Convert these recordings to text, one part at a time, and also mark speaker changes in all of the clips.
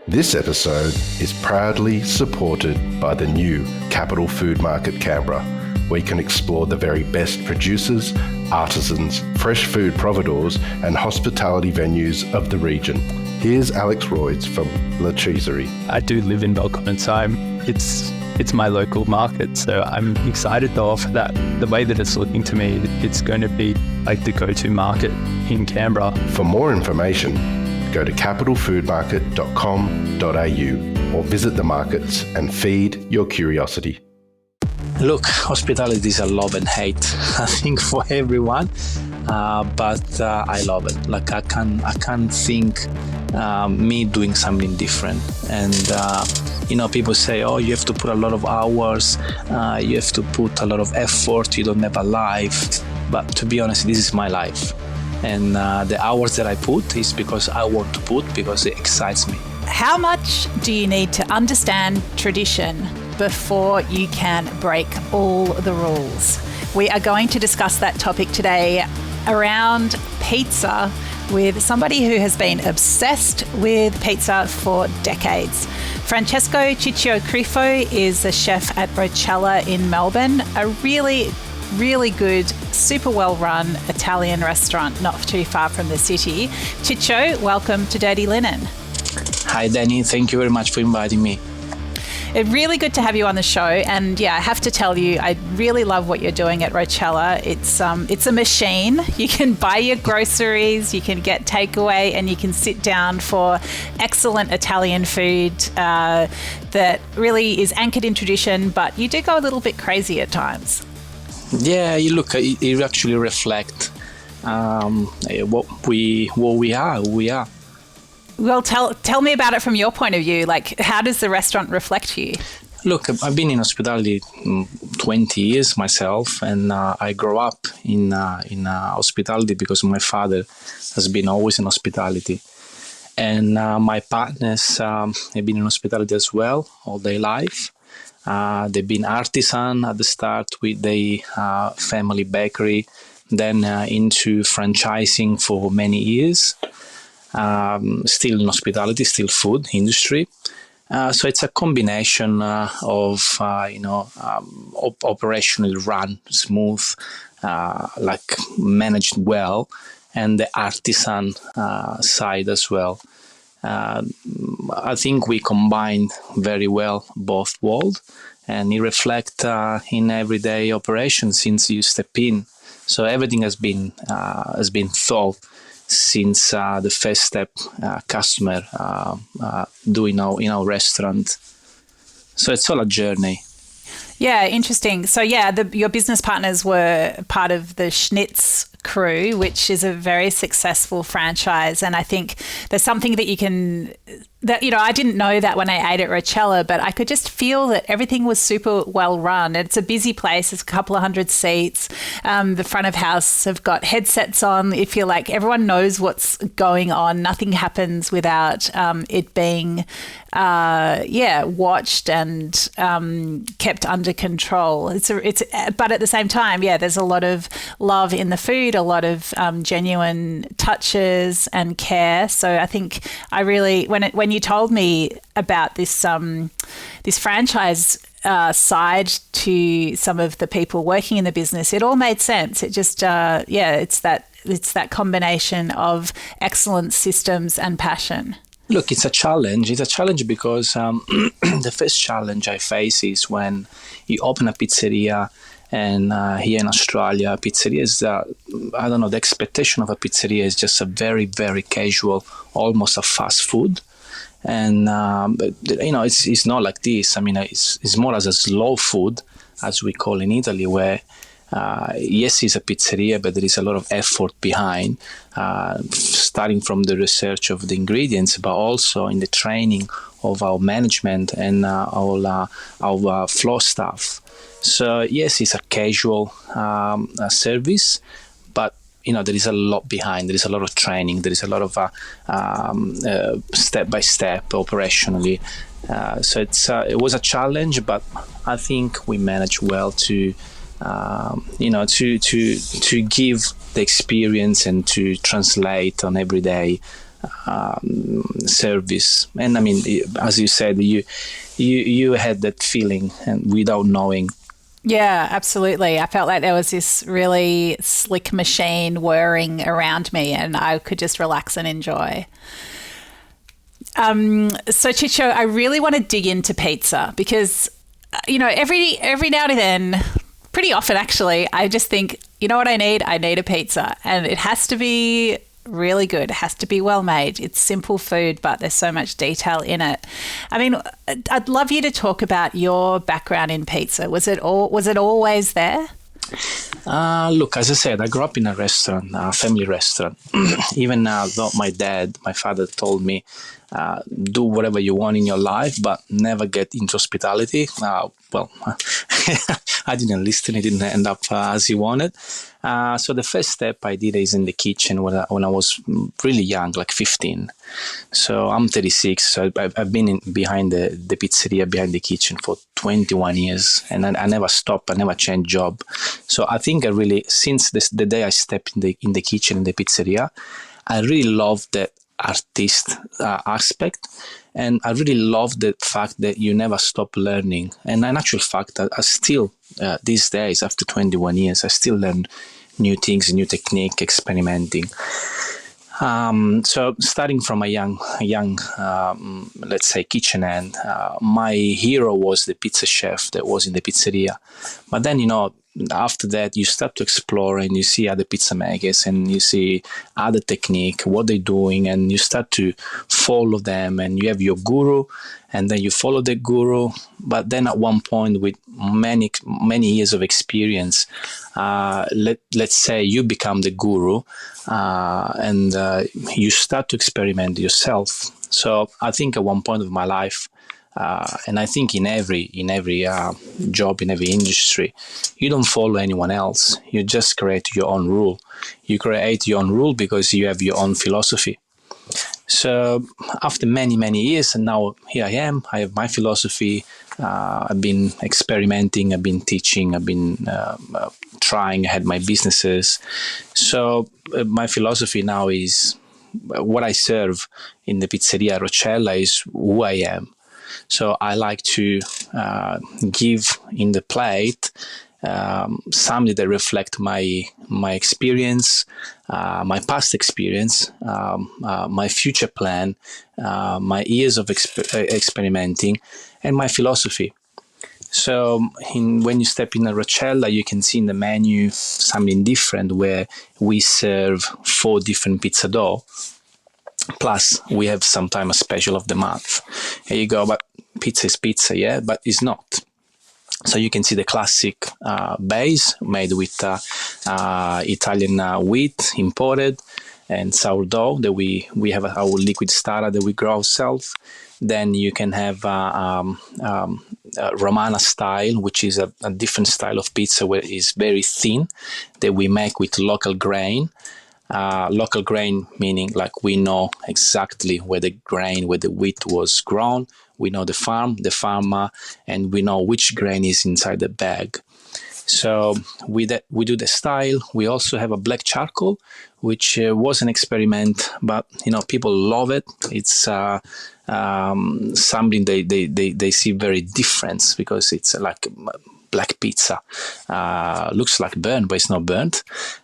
Speaker 1: This episode is proudly supported by the new Capital Food Market Canberra, where you can explore the very best producers, artisans, fresh food providores and hospitality venues of the region. Here's Alex Royds from La Cheeserie.
Speaker 2: I do live in Melbourne, so it's my local market, so I'm excited to offer that. The way that it's looking to me, it's going to be like the go-to market in Canberra.
Speaker 1: For more information, go to capitalfoodmarket.com.au or visit the markets and feed your curiosity.
Speaker 3: Look, hospitality is a love and hate, I think, for everyone, but I love it. Like I can't think me doing something different. And people say, oh, you have to put a lot of hours, you have to put a lot of effort, you don't have a life. But to be honest, this is my life. And the hours that I put is because I want to put, because it excites me.
Speaker 4: How much do you need to understand tradition before you can break all the rules? We are going to discuss that topic today around pizza with somebody who has been obsessed with pizza for decades. Francesco Ciccio Crifo is the chef at Roccella in Melbourne, a really good, super well-run Italian restaurant not too far from the city. Ciccio, welcome to Dirty Linen.
Speaker 3: Hi, Dani. Thank you very much for inviting me.
Speaker 4: It's really good to have you on the show. And yeah, I have to tell you, I really love what you're doing at Roccella. It's a machine. You can buy your groceries, you can get takeaway, and you can sit down for excellent Italian food that really is anchored in tradition, but you do go a little bit crazy at times.
Speaker 3: Yeah, you look, it actually reflects what we are, who we are.
Speaker 4: Well, tell me about it from your point of view. Like, how does the restaurant reflect you?
Speaker 3: Look, I've been in hospitality 20 years myself, and I grew up in hospitality because my father has been always in hospitality. And my partners have been in hospitality as well all their life. They've been artisan at the start with the family bakery, then into franchising for many years. Still in hospitality, still food industry. So it's a combination of operationally run smooth, like managed well, and the artisan side as well. I think we combined very well both worlds, and it reflects in everyday operations since you step in. So everything has been thought since the first step customer doing in our restaurant. So it's all a journey.
Speaker 4: Yeah, interesting. So yeah, your business partners were part of the Schnitz crew, which is a very successful franchise. And I think there's something that I didn't know that when I ate at Roccella, but I could just feel that everything was super well run. It's a busy place. It's a couple of hundred seats. The front of house have got headsets on. You feel like everyone knows what's going on. Nothing happens without it being watched and kept under control. But at the same time, there's a lot of love in the food, a lot of genuine touches and care. So I think I really, when you told me about this franchise side to some of the people working in the business, it all made sense. It just it's that combination of excellent systems and passion.
Speaker 3: Look, it's a challenge. It's a challenge because the first challenge I face is when you open a pizzeria, and here in Australia, pizzeria is, the expectation of a pizzeria is just a very, very casual, almost a fast food. And, it's not like this. I mean, it's more as a slow food, as we call in Italy, where yes, it's a pizzeria, but there is a lot of effort behind, starting from the research of the ingredients, but also in the training of our management and our floor staff. So yes, it's a casual service, but there is a lot behind. There is a lot of training. There is a lot of step by step operationally. So it was a challenge, but I think we managed well to give the experience and to translate on every day service. And I mean, as you said, you had that feeling and without knowing.
Speaker 4: Yeah, absolutely. I felt like there was this really slick machine whirring around me and I could just relax and enjoy. So Ciccio, I really want to dig into pizza because, every now and then, pretty often actually, I just think, you know what I need? I need a pizza, and it has to be really good. It has to be well made. It's simple food, but there's so much detail in it. I mean, I'd love you to talk about your background in pizza. Was it always there?
Speaker 3: Look, as I said, I grew up in a restaurant, a family restaurant. Even though my father told me, do whatever you want in your life, but never get into hospitality. I didn't listen. It didn't end up as he wanted. So the first step I did is in the kitchen when I was really young, like 15. So I'm 36. So I've been behind the pizzeria, behind the kitchen for 21 years, and I never stopped. I never changed job. So I think I really, since the day I stepped in the kitchen in the pizzeria, I really loved that artist aspect, and I really love the fact that you never stop learning. And in actual fact, I still these days, after 21 years, I still learn new things, new technique, experimenting. So starting from a young let's say kitchen hand, my hero was the pizza chef that was in the pizzeria. But then, after that, you start to explore and you see other pizza makers and you see other technique, what they're doing, and you start to follow them, and you have your guru, and then you follow the guru. But then at one point, with many years of experience, let's say you become the guru, and you start to experiment yourself. So I think at one point of my life, and I think in every job, in every industry, you don't follow anyone else. You just create your own rule. You create your own rule because you have your own philosophy. So after many years, and now here I am, I have my philosophy. I've been experimenting, I've been teaching, I've been trying, I had my businesses. So my philosophy now is what I serve in the pizzeria Roccella is who I am. So I like to give in the plate something that reflect my experience, my past experience, my future plan, my years of experimenting, and my philosophy. So when you step in a Roccella, you can see in the menu something different where we serve 4 different pizza dough. Plus, we have sometimes a special of the month. Here you go, but pizza is pizza, yeah, but it's not. So you can see the classic base made with Italian wheat imported and sourdough that we have our liquid starter that we grow ourselves. Then you can have Romana style, which is a different style of pizza where it's very thin that we make with local grain. Local grain meaning like we know exactly where the wheat was grown. We know the farmer, and we know which grain is inside the bag. So we do the style. We also have a black charcoal, which was an experiment, but people love it. It's something they see very different because it's like black pizza. Looks like burnt, but it's not burnt.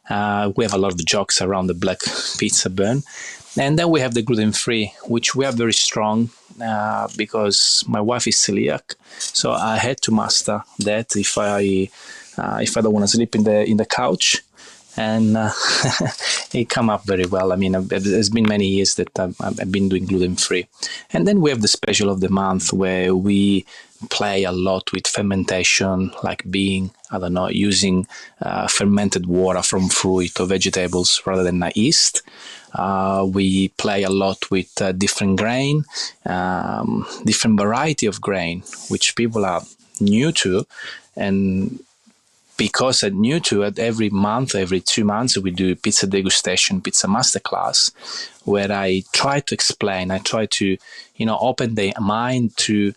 Speaker 3: We have a lot of jokes around the black pizza burn. And then we have the gluten-free, which we are very strong because my wife is celiac. So I had to master that if I don't want to sleep in the couch. And it come up very well. I mean, there's been many years that I've been doing gluten-free. And then we have the special of the month where we play a lot with fermentation, like using fermented water from fruit or vegetables rather than yeast. We play a lot with different grain, different variety of grain, which people are new to. And because I'm new to it, every 2 months, we do pizza degustation, pizza masterclass, where I try to explain, I try to, open their mind to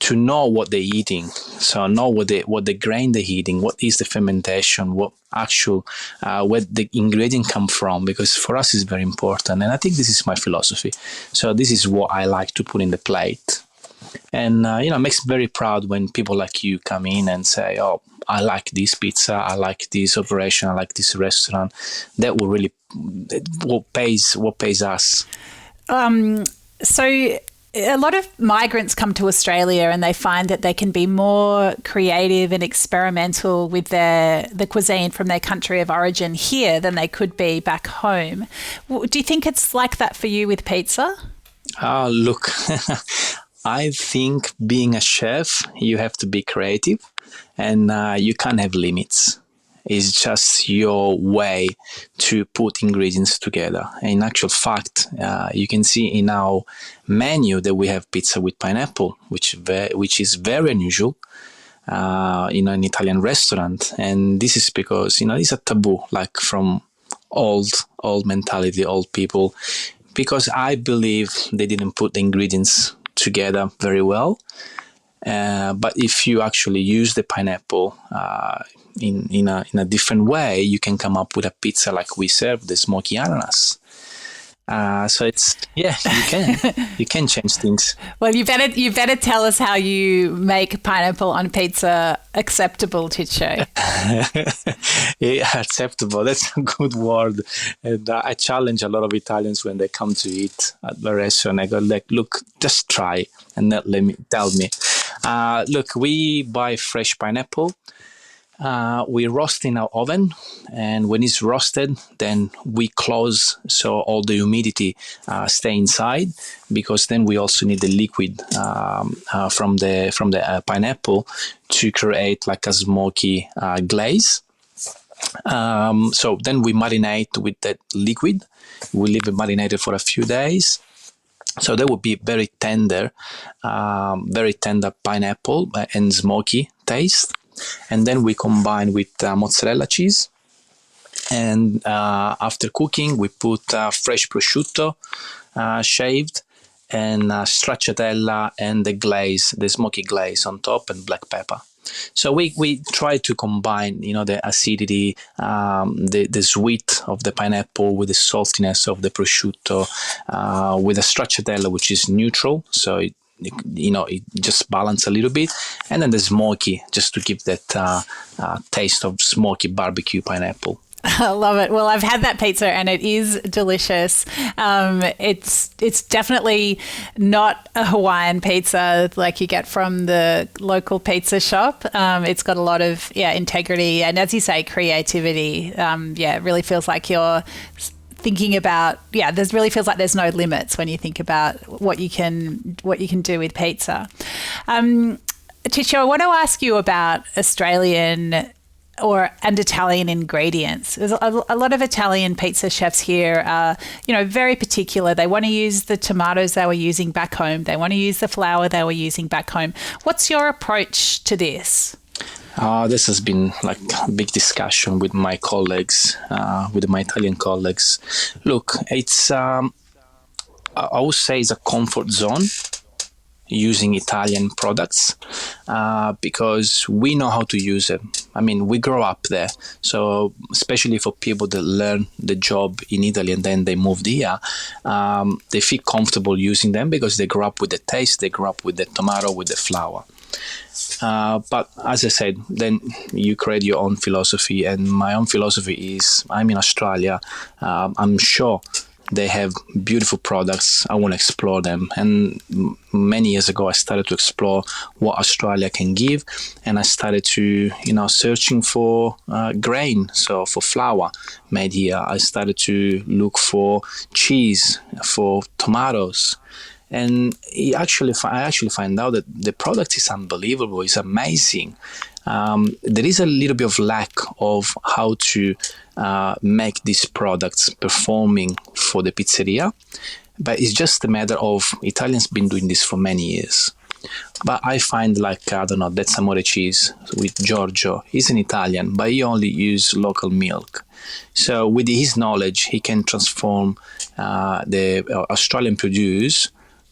Speaker 3: to know what they're eating. So know what the grain they're eating, what is the fermentation, what actual where the ingredient come from, because for us it's very important. And I think this is my philosophy. So this is what I like to put in the plate. And it makes me very proud when people like you come in and say, "Oh, I like this pizza, I like this operation, I like this restaurant." That will really what pays us.
Speaker 4: So a lot of migrants come to Australia and they find that they can be more creative and experimental with the cuisine from their country of origin here than they could be back home. Do you think it's like that for you with pizza?
Speaker 3: Look, I think being a chef, you have to be creative, and you can't have limits. It's just your way to put ingredients together. In actual fact, you can see in our menu that we have pizza with pineapple, which is very unusual in an Italian restaurant. And this is because, it's a taboo, like from old mentality, old people, because I believe they didn't put the ingredients together very well. But if you actually use the pineapple in a different way, you can come up with a pizza like we serve, the smoky ananas. So you can change things.
Speaker 4: Well, you better tell us how you make pineapple on pizza acceptable, Ciccio.
Speaker 3: Yeah, acceptable. That's a good word. And I challenge a lot of Italians when they come to eat at the restaurant. I go like, look, just try and tell me. Look, we buy fresh pineapple. We roast in our oven, and when it's roasted, then we close so all the humidity stay inside, because then we also need the liquid from the pineapple to create like a smoky glaze. So then we marinate with that liquid. We leave it marinated for a few days. So that would be very tender pineapple and smoky taste. And then we combine with mozzarella cheese. And after cooking, we put fresh prosciutto shaved, and stracciatella and the smoky glaze on top, and black pepper. So we try to combine, the acidity, the sweet of the pineapple with the saltiness of the prosciutto, with the stracciatella, which is neutral. So it just balance a little bit, and then the smoky, just to give that taste of smoky barbecue pineapple.
Speaker 4: I love it. Well, I've had that pizza and it is delicious. It's definitely not a Hawaiian pizza like you get from the local pizza shop. It's got a lot of integrity and, as you say, creativity. It really feels like you're thinking about really feels like there's no limits when you think about what you can do with pizza. Ciccio, I want to ask you about Australian and Italian ingredients. There's a lot of Italian pizza chefs here are, very particular. They want to use the tomatoes they were using back home. They want to use the flour they were using back home. What's your approach to this?
Speaker 3: This has been like a big discussion with my colleagues, with my Italian colleagues. Look, it's, I would say it's a comfort zone using Italian products, because we know how to use it. I mean, we grow up there. So especially for people that learn the job in Italy and then they moved here, they feel comfortable using them because they grew up with the taste, they grew up with the tomato, with the flour. But as I said, then you create your own philosophy, and my own philosophy is I'm in Australia. I'm sure they have beautiful products. I want to explore them. And many years ago, I started to explore what Australia can give. And I started to, searching for grain, so for flour made here. I started to look for cheese, for tomatoes. And I actually find out that the product is unbelievable. It's amazing. There is a little bit of lack of how to make these products performing for the pizzeria, but it's just a matter of Italians been doing this for many years. But I find that's amore cheese with Giorgio. He's an Italian, but he only uses local milk. So with his knowledge, he can transform the Australian produce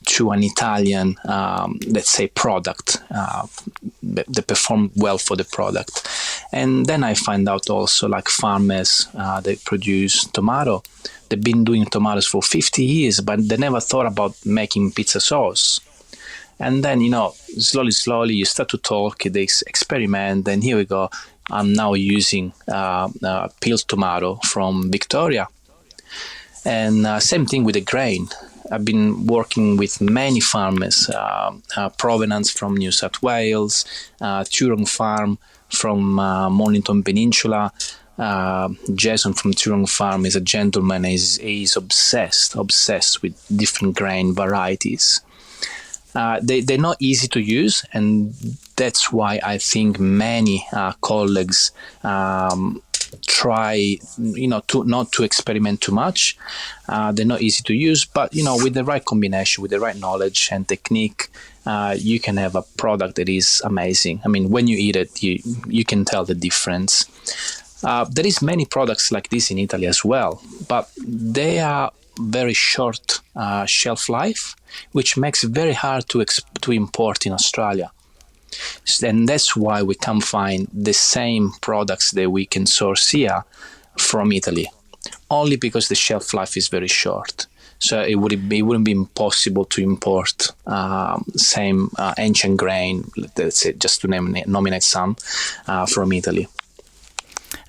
Speaker 3: to an Italian, let's say, product that perform well for the product. And then I find out also like farmers that produce tomato. They've been doing tomatoes for 50 years, but they never thought about making pizza sauce. And then, slowly you start to talk, they experiment, and here we go. I'm now using peeled tomato from Victoria. And same thing with the grain. I've been working with many farmers, Provenance from New South Wales, Turong Farm from Mornington Peninsula. Jason from Turong Farm is a gentleman. He's obsessed with different grain varieties. They're not easy to use, and that's why I think many colleagues try, not to experiment too much. They're not easy to use, but with the right combination, with the right knowledge and technique, you can have a product that is amazing. I mean, when you eat it, you can tell the difference. There is many products like this in Italy as well, but they are very short shelf life, which makes it very hard to import in Australia. And that's why we can't find the same products that we can source here from Italy, only because the shelf life is very short. So it wouldn't be impossible to import same ancient grain, let's say, just to nominate some, from Italy.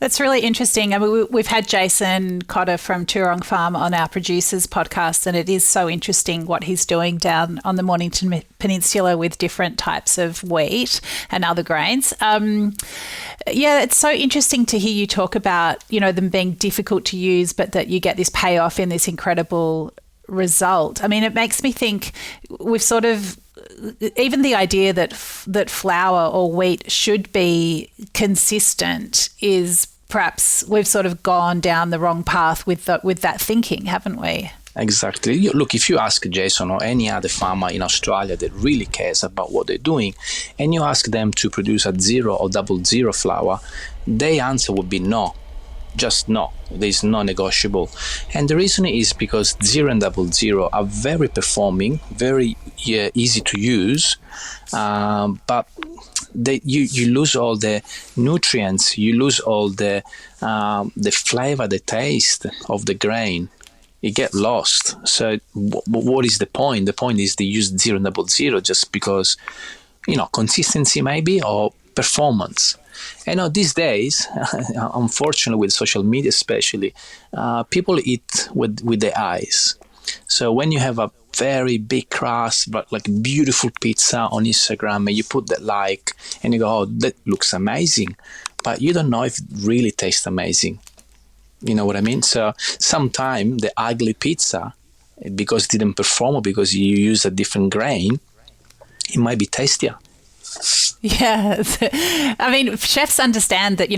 Speaker 4: That's really interesting. I mean, we've had Jason Cotter from Turong Farm on our producers podcast, and it is so interesting what he's doing down on the Mornington Peninsula with different types of wheat and other grains. It's so interesting to hear you talk about, them being difficult to use, but that you get this payoff in this incredible result. I mean, it makes me think we've sort of, even the idea that flour or wheat should be consistent is perhaps we've sort of gone down the wrong path with that thinking, haven't we?
Speaker 3: Exactly. Look, if you ask Jason or any other farmer in Australia that really cares about what they're doing, and you ask them to produce a 0 or 00 flour, their answer would be no. Just no. There's no negotiable. And the reason is because 0 and 00 are very performing, very easy to use, but you lose all the nutrients, you lose all the flavor, the taste of the grain. You get lost. So what is the point? The point is they use 0 and 00 just because, consistency maybe, or performance. And these days, unfortunately, with social media especially, people eat with their eyes. So when you have a very big crust, but like beautiful pizza on Instagram, and you put that like, and you go, oh, that looks amazing, but you don't know if it really tastes amazing. You know what I mean? So sometimes the ugly pizza, because it didn't perform or because you use a different grain, it might be tastier.
Speaker 4: Yeah. I mean, chefs understand that,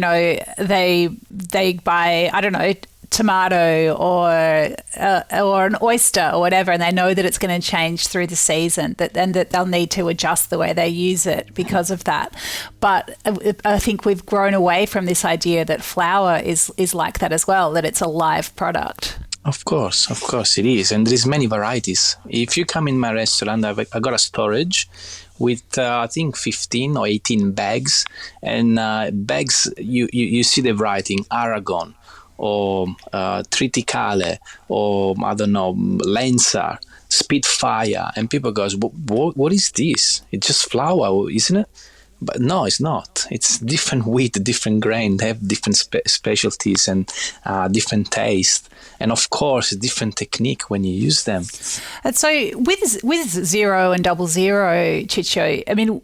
Speaker 4: they buy, I don't know, tomato or an oyster or whatever, and they know that it's going to change through the season, and that they'll need to adjust the way they use it because of that. But I think we've grown away from this idea that flour is like that as well, that it's a live product.
Speaker 3: Of course it is, and there's many varieties. If you come in my restaurant, I got a storage with I think 15 or 18 bags, and bags you see the writing Aragon or Triticale or I don't know, Lensar, Spitfire, and people goes, what is this? It's just flour, isn't it? But no, it's not. It's different wheat, different grain. They have different specialties and different taste. And of course, different technique when you use them.
Speaker 4: And so with 0 and 00, Ciccio, I mean,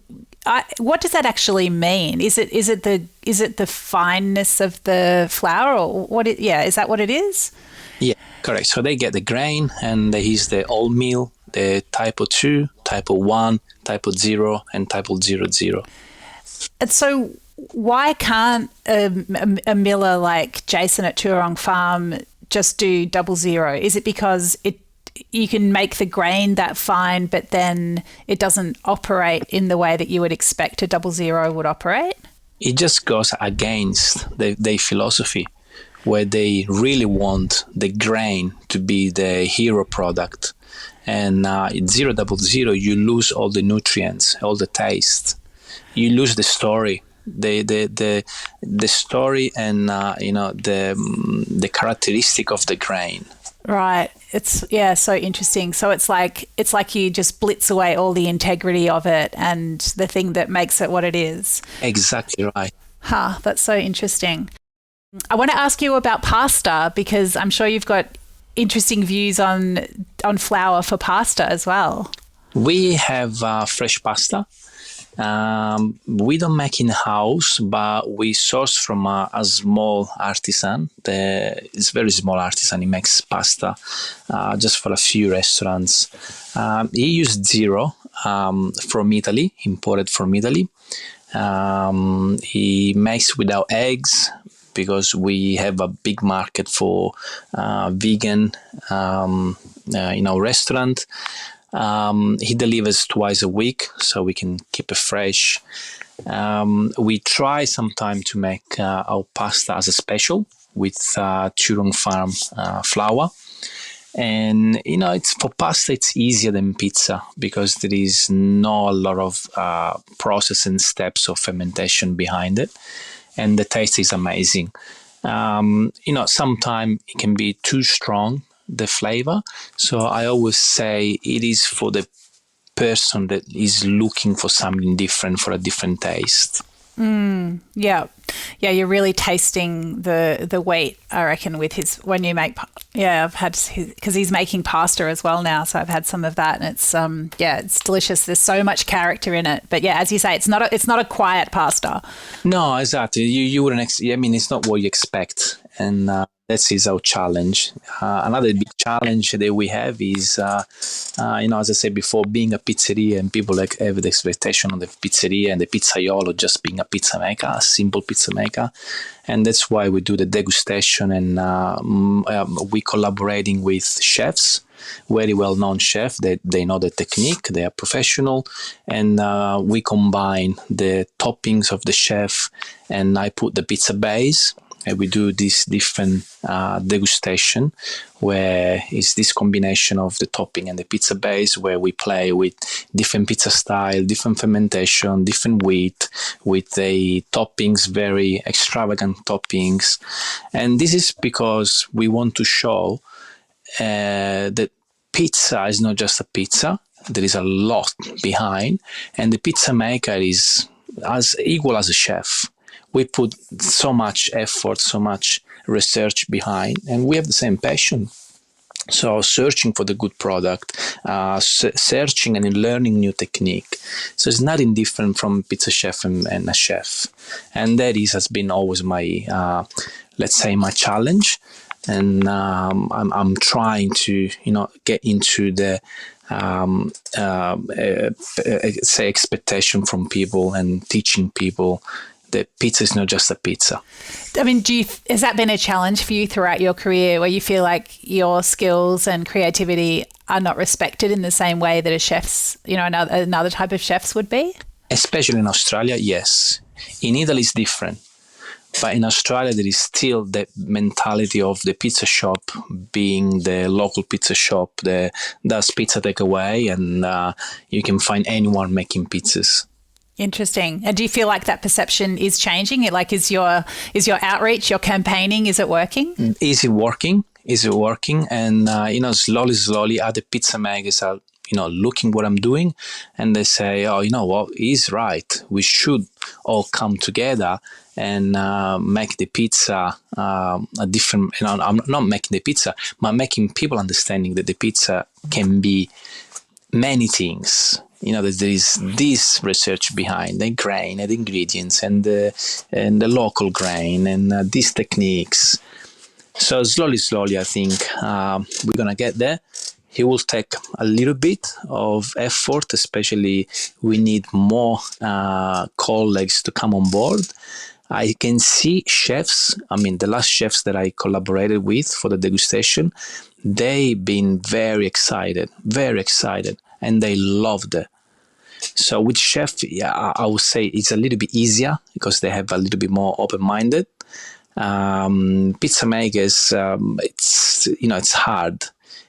Speaker 4: what does that actually mean? Is it the fineness of the flour, or what? Is that what it is?
Speaker 3: Yeah, correct. So they get the grain, and they use the old meal, the type 2, type 1, type 0, and type 00.
Speaker 4: And so why can't a miller like Jason at Turong Farm just do 00? Is it because you can make the grain that fine, but then it doesn't operate in the way that you would expect a 00 would operate?
Speaker 3: It just goes against their philosophy, where they really want the grain to be the hero product. And at 000, you lose all the nutrients, all the taste. You lose the story, the story, and the characteristic of the grain.
Speaker 4: Right. It's so interesting. So it's like you just blitz away all the integrity of it and the thing that makes it what it is.
Speaker 3: Exactly right.
Speaker 4: That's so interesting. I want to ask you about pasta, because I'm sure you've got interesting views on flour for pasta as well.
Speaker 3: We have fresh pasta. We don't make in-house, but we source from a small artisan. It's very small artisan. He makes pasta just for a few restaurants. He used zero from Italy, imported from Italy. He makes without eggs because we have a big market for vegan, restaurant. He delivers twice a week, so we can keep it fresh. We try sometime to make our pasta as a special with Turong Farm flour. And, it's for pasta, it's easier than pizza because there is not a lot of processing steps or fermentation behind it. And the taste is amazing. Sometimes it can be too strong, the flavor. So I always say it is for the person that is looking for something different, for a different taste.
Speaker 4: Yeah, you're really tasting the wheat, I reckon, with his, when you make, I've had his, because he's making pasta as well now, so I've had some of that, and it's it's delicious. There's so much character in it, but as you say, it's not a quiet pasta. No,
Speaker 3: exactly. You wouldn't. It's not what you expect, and that is our challenge. Another big challenge that we have is, as I said before, being a pizzeria, and people have the expectation of the pizzeria and the pizzaiolo just being a pizza maker, a simple pizza maker. And that's why we do the degustation, and we collaborating with chefs, very well-known chefs. They know the technique, they are professional, and we combine the toppings of the chef, and I put the pizza base. And we do this different degustation, where it's this combination of the topping and the pizza base, where we play with different pizza style, different fermentation, different wheat, with the toppings, very extravagant toppings. And this is because we want to show that pizza is not just a pizza. There is a lot behind, and the pizza maker is as equal as a chef. We put so much effort, so much research behind, and we have the same passion. So searching for the good product, searching and learning new technique. So it's nothing different from pizza chef and a chef. And that has been always my, my challenge. And I'm trying to, get into the expectation from people and teaching people that pizza is not just a pizza.
Speaker 4: I mean, has that been a challenge for you throughout your career, where you feel like your skills and creativity are not respected in the same way that a chef's, another type of chefs would be?
Speaker 3: Especially in Australia, yes. In Italy, it's different. But in Australia, there is still the mentality of the pizza shop being the local pizza shop that does pizza takeaway, and you can find anyone making pizzas.
Speaker 4: Interesting. And do you feel like that perception is changing? Like, is your outreach, your campaigning, is it working?
Speaker 3: Is it working? And slowly other pizza makers are looking what I'm doing, and they say, oh, you know what, he's right. We should all come together and make the pizza a different. I'm not making the pizza, but making people understanding that the pizza can be many things. That there is this research behind the grain and the ingredients and the local grain and these techniques. So slowly, I think we're gonna get there. It will take a little bit of effort, especially we need more colleagues to come on board. I can see chefs, the last chefs that I collaborated with for the degustation, they've been very excited, and they loved it. So with chef, I would say it's a little bit easier because they have a little bit more open-minded. Pizza makers, it's hard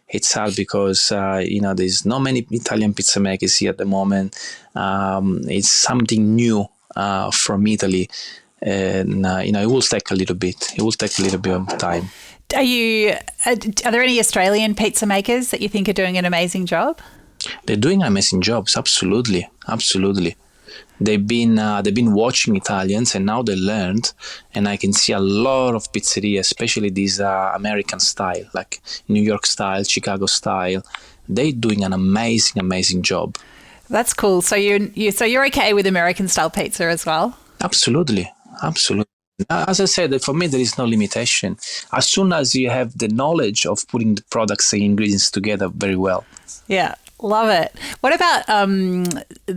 Speaker 3: It's hard because there's not many Italian pizza makers here at the moment. It's something new from Italy, and it will take a little bit. It will take a little bit of time.
Speaker 4: Are there any Australian pizza makers that you think are doing an amazing job?
Speaker 3: They're doing amazing jobs. Absolutely. They've been watching Italians, and now they learned. And I can see a lot of pizzerias, especially these American style, like New York style, Chicago style. They're doing an amazing job.
Speaker 4: That's cool. So you're okay with American style pizza as well?
Speaker 3: Absolutely. As I said, for me, there is no limitation. As soon as you have the knowledge of putting the products and ingredients together very well.
Speaker 4: Yeah, love it. What about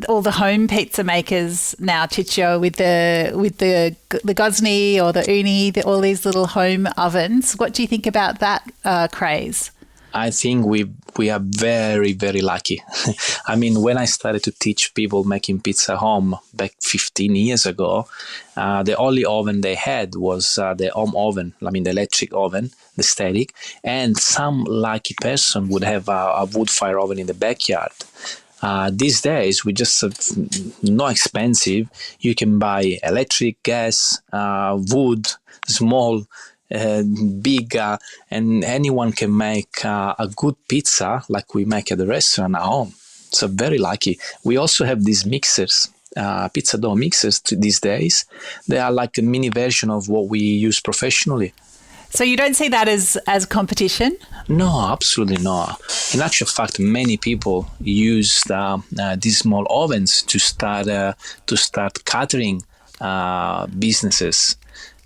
Speaker 4: all the home pizza makers now, Ciccio, with the Gosni or the Uni, all these little home ovens? What do you think about that craze?
Speaker 3: I think we are very, very lucky. I mean, when I started to teach people making pizza home back 15 years ago, the only oven they had was the home oven, I mean the electric oven, the static, and some lucky person would have a wood fire oven in the backyard. These days, we just not expensive. You can buy electric, gas, wood, small, big, and anyone can make a good pizza like we make at the restaurant at home. So very lucky. We also have these mixers, pizza dough mixers these days. They are like a mini version of what we use professionally.
Speaker 4: So you don't see that as competition?
Speaker 3: No, absolutely not. In actual fact, many people use these small ovens to start catering businesses.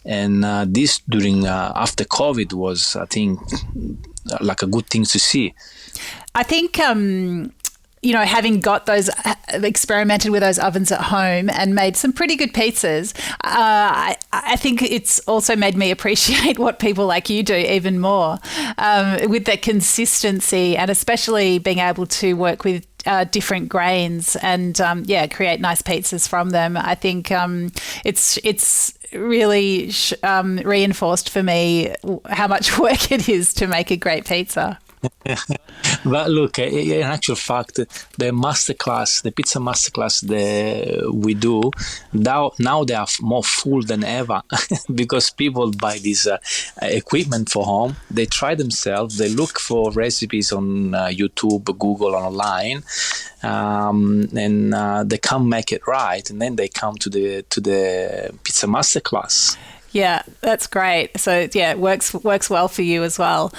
Speaker 3: And this during after COVID was, I think, like a good thing to see.
Speaker 4: I think, having got those, experimented with those ovens at home and made some pretty good pizzas, I think it's also made me appreciate what people like you do even more, with the consistency and especially being able to work with different grains and create nice pizzas from them. I think it's really reinforced for me how much work it is to make a great pizza.
Speaker 3: But look, in actual fact, the pizza masterclass that we do, now they are more full than ever because people buy this equipment for home. They try themselves. They look for recipes on YouTube, Google, online, and they can't make it right. And then they come to the pizza masterclass.
Speaker 4: Yeah, that's great. So yeah, it works well for you as well.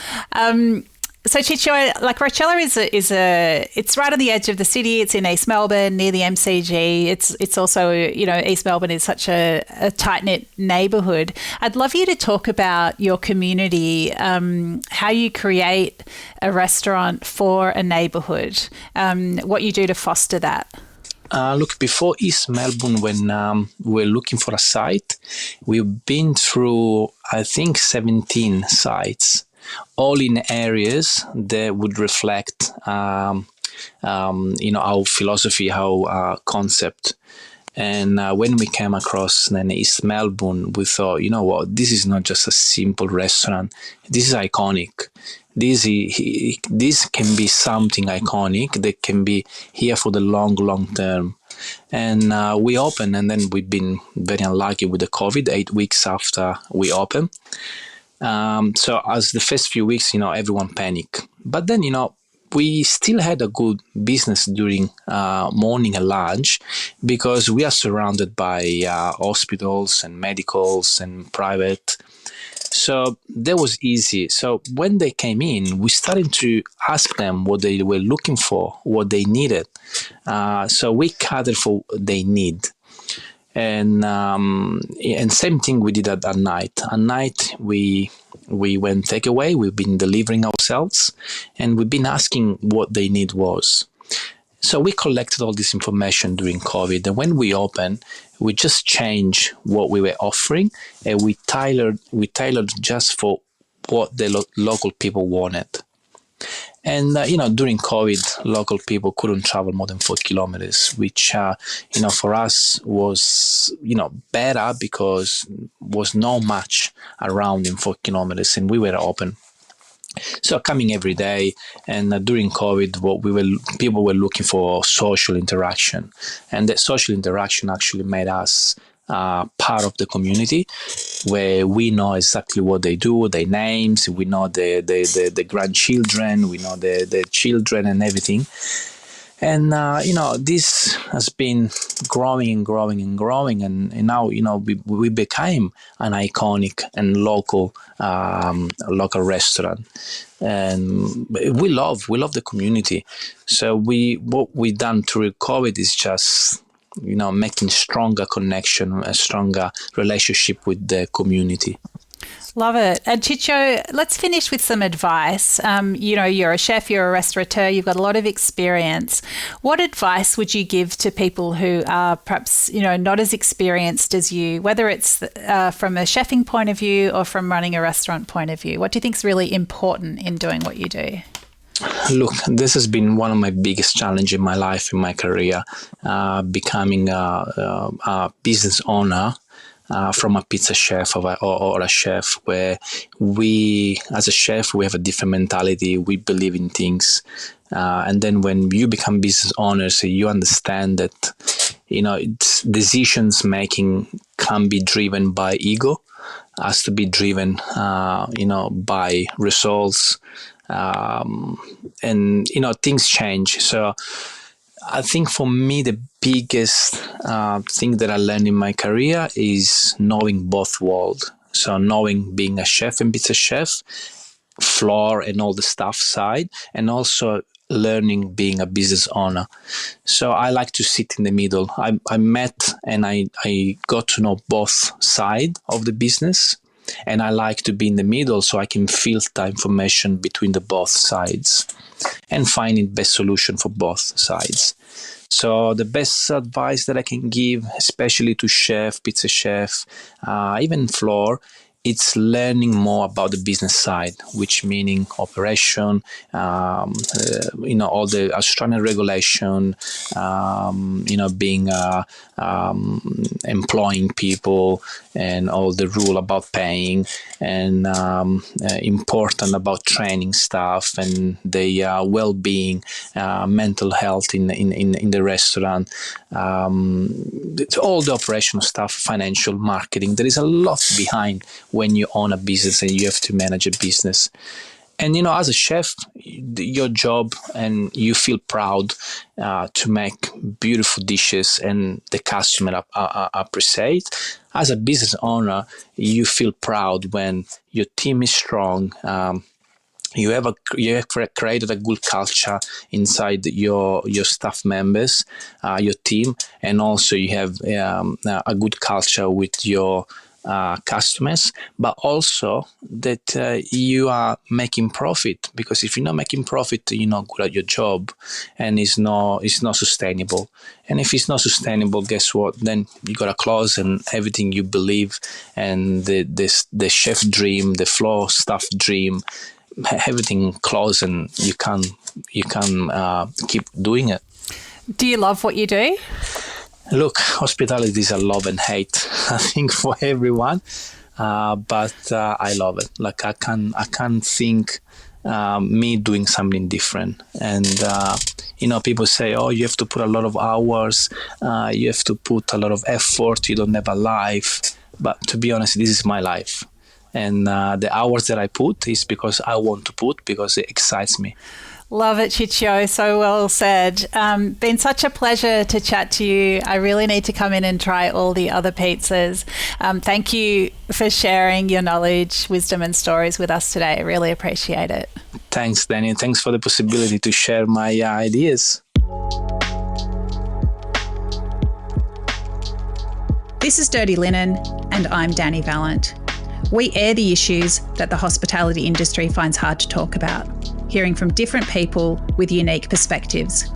Speaker 4: So Ciccio, like Roccella it's right on the edge of the city. It's in East Melbourne near the MCG. It's also, East Melbourne is such a tight-knit neighbourhood. I'd love you to talk about your community, how you create a restaurant for a neighbourhood, what you do to foster that.
Speaker 3: Look, before East Melbourne, when we're looking for a site, we've been through, I think, 17 sites, all in areas that would reflect, our philosophy, our concept. And when we came across then East Melbourne, we thought, you know what, this is not just a simple restaurant. This is iconic. This can be something iconic that can be here for the long term. And we opened, and then we've been very unlucky with the COVID, 8 weeks after we opened. So as the first few weeks, everyone panicked. But then, we still had a good business during morning and lunch because we are surrounded by hospitals and medicals and private. So that was easy. So when they came in, we started to ask them what they were looking for, what they needed. So we catered for what they need. And same thing we did at night. At night, we went takeaway. We've been delivering ourselves, and we've been asking what they need was. So we collected all this information during COVID, and when we opened, we just changed what we were offering, and we tailored just for what the local people wanted. And, during COVID, local people couldn't travel more than 4 kilometers, which, for us was, better because was not much around in 4 kilometers, and we were open. So coming every day, and during COVID, people were looking for social interaction, and that social interaction actually made us part of the community, where we know exactly what they do, their names, we know the grandchildren, we know the children and everything. And this has been growing and growing and growing, and now we became an iconic and local restaurant, and we love the community. So what we done through COVID is just making stronger connection, a stronger relationship with the community.
Speaker 4: Love it. And Ciccio, let's finish with some advice. You're a chef, you're a restaurateur, you've got a lot of experience. What advice would you give to people who are perhaps, not as experienced as you, whether it's from a chefing point of view or from running a restaurant point of view? What do you think is really important in doing what you do?
Speaker 3: Look, this has been one of my biggest challenges in my life, in my career, becoming a business owner. From a pizza chef or a chef, where as a chef, we have a different mentality. We believe in things. And then when you become business owners, you understand that, it's decisions making can be driven by ego, has to be driven, by results. And, things change. So I think for me, the biggest thing that I learned in my career is knowing both worlds. So knowing being a chef and pizza chef, floor and all the staff side, and also learning being a business owner. So I like to sit in the middle. I met and I got to know both sides of the business, and I like to be in the middle so I can filter information between the both sides and finding best solution for both sides. So the best advice that I can give, especially to chef, pizza chef, even floor, it's learning more about the business side, which meaning operation, all the Australian regulation, being employing people and all the rule about paying, and important about training staff and their well-being, mental health in the restaurant, all the operational stuff, financial, marketing. There is a lot behind when you own a business and you have to manage a business. And, as a chef, your job, and you feel proud to make beautiful dishes and the customer appreciate. As a business owner, you feel proud when your team is strong. You have created a good culture inside your staff members, your team, and also you have a good culture with your customers, but also that you are making profit, because if you're not making profit, you're not good at your job, and it's not sustainable. And if it's not sustainable, guess what? Then you gotta close, and everything you believe, and the chef dream, the floor staff dream, everything close, and you can keep doing it.
Speaker 4: Do you love what you do?
Speaker 3: Look, hospitality is a love and hate, I think, for everyone. But I love it. Like I can't think me doing something different. And people say, "Oh, you have to put a lot of hours. You have to put a lot of effort. You don't have a life." But to be honest, this is my life. And the hours that I put is because I want to put, because it excites me.
Speaker 4: Love it, Ciccio. So well said. Been such a pleasure to chat to you. I really need to come in and try all the other pizzas. Thank you for sharing your knowledge, wisdom and stories with us today. I really appreciate it.
Speaker 3: Thanks, Dani. Thanks for the possibility to share my ideas.
Speaker 5: This is Dirty Linen, and I'm Dani Valent. We air the issues that the hospitality industry finds hard to talk about, hearing from different people with unique perspectives.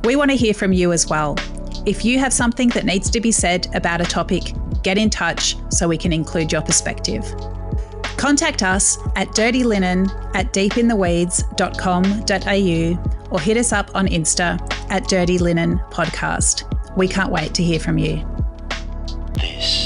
Speaker 5: We want to hear from you as well. If you have something that needs to be said about a topic, get in touch so we can include your perspective. Contact us at dirtylinen@deepintheweeds.com.au or hit us up on Insta at Dirty Linen Podcast. We can't wait to hear from you.
Speaker 6: This